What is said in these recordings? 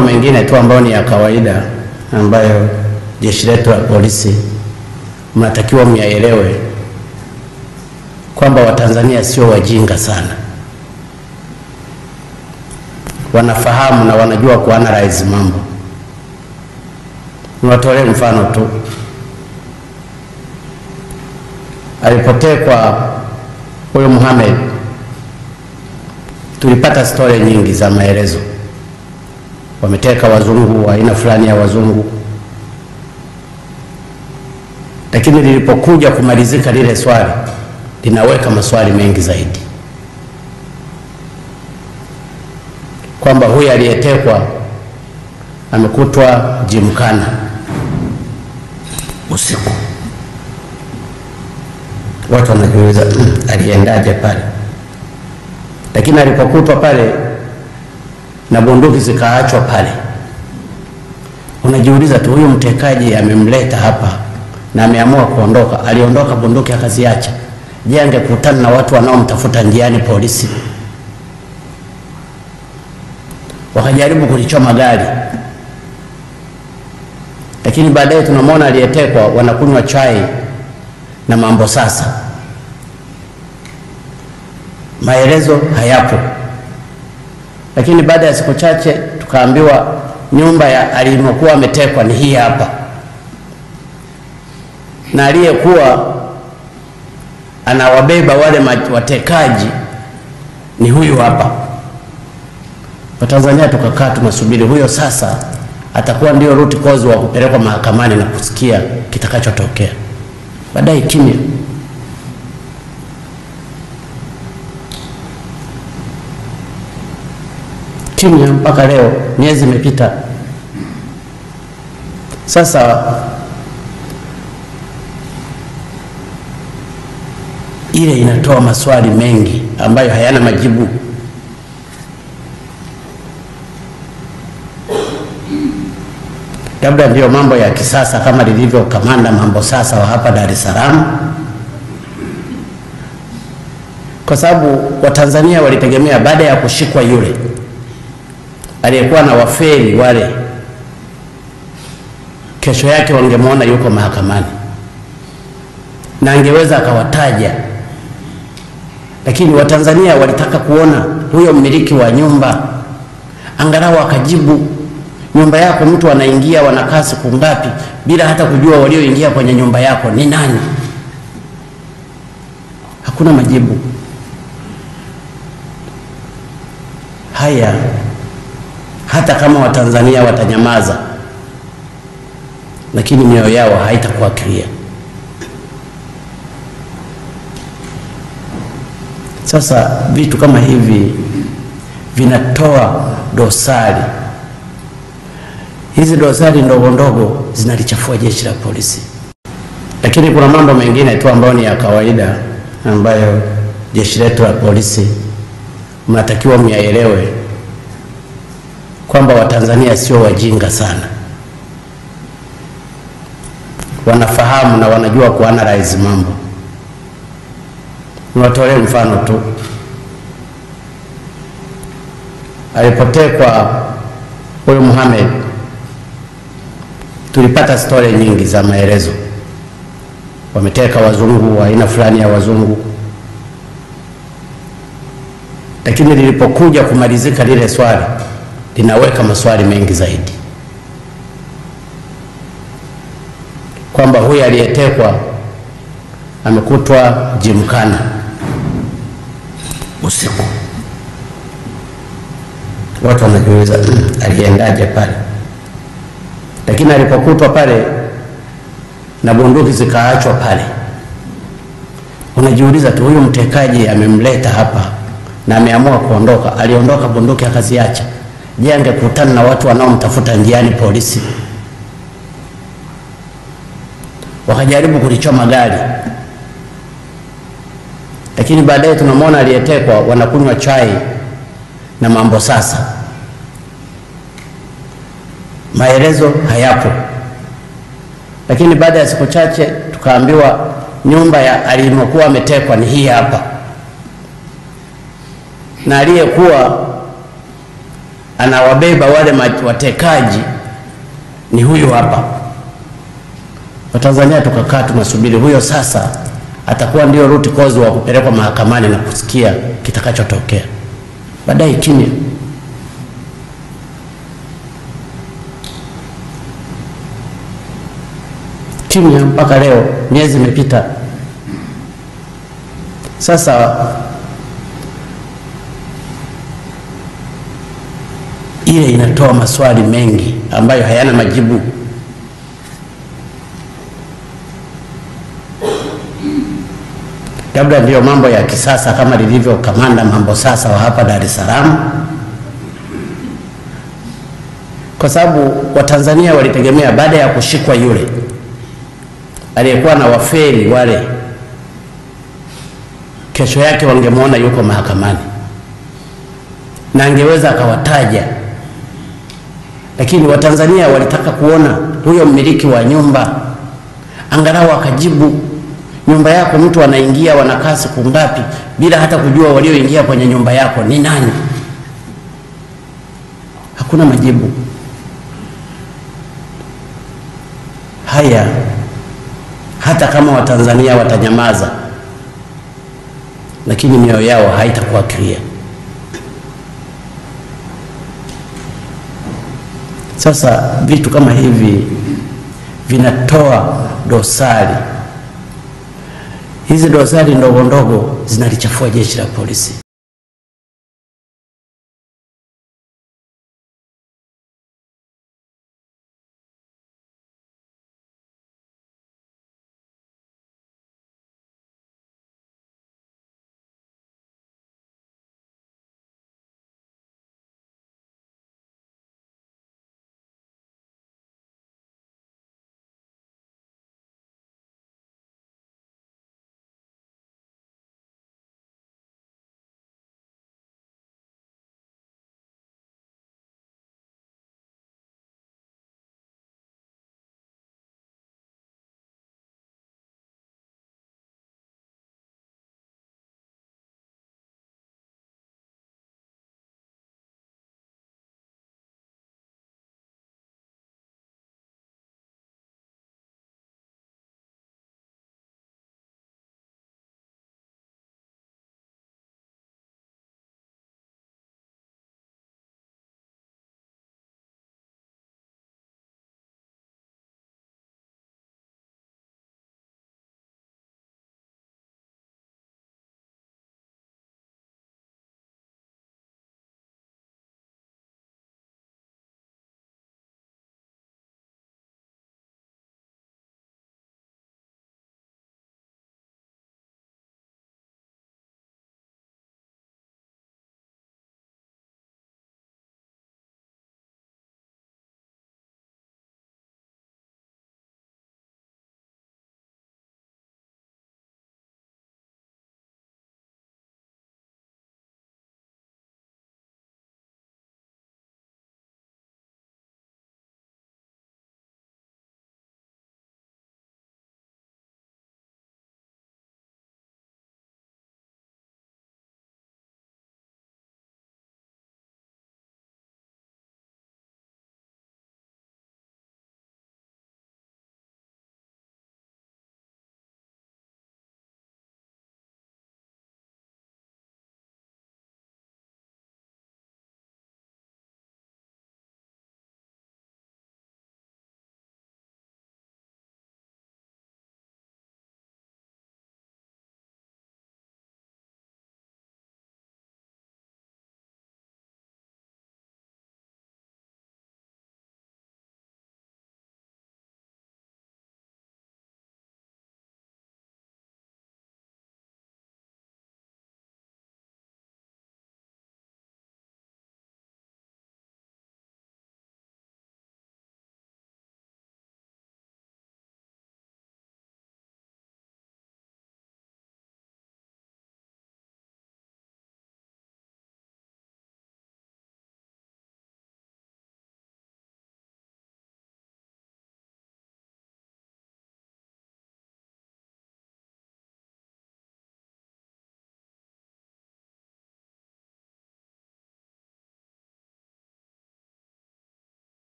mambo mengine tu ambayo ni ya kawaida ambayo jeshi letu la polisi mnatakiwa myaelewe kwamba Watanzania sio wajinga sana. Wanafahamu na wanajua kuanalyze mambo. Niwatolee mfano tu. Alipotekwa huyo Mohamed, tulipata story nyingi za maelezo. Wameteka wazungu wa aina fulani ya wazungu. Lakini lilipokuja kumalizika lile swali, linaweka maswali mengi zaidi. Kwamba huyu aliyetekwa amekutwa Gymkhana usiku. Watu wanajiuliza aliendaje pale? Lakini alipokutwa pale na bunduki zikaachwa pale, unajiuliza tu, huyu mtekaji amemleta hapa na ameamua kuondoka, aliondoka bunduki akaziacha. Je, angekutana na watu wanaomtafuta njiani polisi? Wakajaribu kulichoma gari. Lakini baadaye tunamwona aliyetekwa wanakunywa chai na mambo sasa. Maelezo hayapo. Lakini baada ya siku chache tukaambiwa nyumba ya alimokuwa ametekwa ni hii hapa, na aliyekuwa anawabeba wale watekaji ni huyu hapa. Watanzania tukakaa tunasubiri huyo sasa atakuwa ndio root cause wa kupelekwa mahakamani na kusikia kitakachotokea. Baadaye kimya. Kimya mpaka leo, miezi imepita. Sasa ile inatoa maswali mengi ambayo hayana majibu. Labda ndio mambo ya kisasa kama lilivyo kamanda mambo sasa wa hapa Dar es Salaam. Kwa sababu Watanzania walitegemea baada ya kushikwa yule aliyekuwa na wafeli wale, kesho yake wangemwona yuko mahakamani na angeweza akawataja. Lakini Watanzania walitaka kuona huyo mmiliki wa nyumba angalau akajibu, nyumba yako mtu anaingia wanakaa siku ngapi bila hata kujua walioingia kwenye nyumba yako ni nani? Hakuna majibu. Haya, hata kama Watanzania watanyamaza, lakini mioyo yao haitakuwa clear. Sasa vitu kama hivi vinatoa dosari. Hizi dosari ndogo ndogo zinalichafua jeshi la polisi. Lakini kuna mambo mengine tu ambayo ni ya kawaida ambayo jeshi letu la polisi mnatakiwa myaelewe kwamba Watanzania sio wajinga sana. Wanafahamu na wanajua kuanalyze mambo. Niwatolee mfano tu. Alipotekwa huyo Mohamed, tulipata story nyingi za maelezo. Wameteka wazungu wa aina fulani ya wazungu. Lakini lilipokuja kumalizika lile swali, linaweka maswali mengi zaidi. Kwamba huyu aliyetekwa amekutwa Gymkhana usiku. Watu wanajiuliza aliendaje pale? Lakini alipokutwa pale na bunduki zikaachwa pale, unajiuliza tu, huyu mtekaji amemleta hapa na ameamua kuondoka, aliondoka bunduki akaziacha. Je, angekutana na watu wanaomtafuta njiani polisi? Wakajaribu kulichoma gari. Lakini baadaye tunamwona aliyetekwa wanakunywa chai na mambo sasa. Maelezo hayapo. Lakini baada ya siku chache tukaambiwa nyumba ya alimokuwa ametekwa ni hii hapa, na aliyekuwa anawabeba wale watekaji ni huyu hapa. Watanzania tukakaa tunasubiri huyo sasa atakuwa ndio root cause wa kupelekwa mahakamani na kusikia kitakachotokea. Baadaye kimya. Kimya mpaka leo, miezi imepita. Sasa ile inatoa maswali mengi ambayo hayana majibu. Labda ndiyo mambo ya kisasa kama lilivyo kamanda mambo sasa wa hapa Dar es Salaam, kwa sababu Watanzania walitegemea baada ya kushikwa yule aliyekuwa na waferi wale, kesho yake wangemwona yuko mahakamani na angeweza akawataja. Lakini Watanzania walitaka kuona huyo mmiliki wa nyumba angalau akajibu, nyumba yako mtu anaingia wanakaa siku ngapi bila hata kujua walioingia kwenye nyumba yako ni nani? Hakuna majibu. Haya, hata kama Watanzania watanyamaza, lakini mioyo yao haitakuwa clear. Sasa vitu kama hivi vinatoa dosari. Hizi dosari ndogo ndogo zinalichafua jeshi la polisi.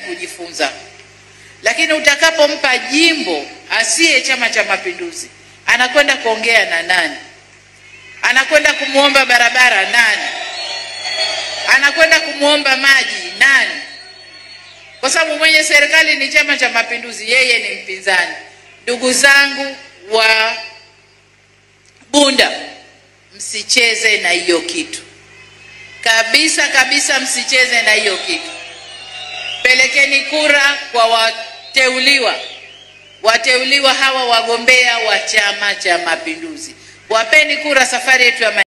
kujifunza. Lakini utakapompa jimbo asiye Chama cha Mapinduzi, anakwenda kuongea na nani? Anakwenda kumuomba barabara nani? Anakwenda kumuomba maji nani? Kwa sababu mwenye serikali ni Chama cha Mapinduzi, yeye ni mpinzani. Ndugu zangu wa Bunda, msicheze na hiyo kitu kabisa kabisa, msicheze na hiyo kitu. Pelekeni kura kwa wateuliwa hawa wagombea wa Chama cha Mapinduzi. Wapeni kura, safari yetu ya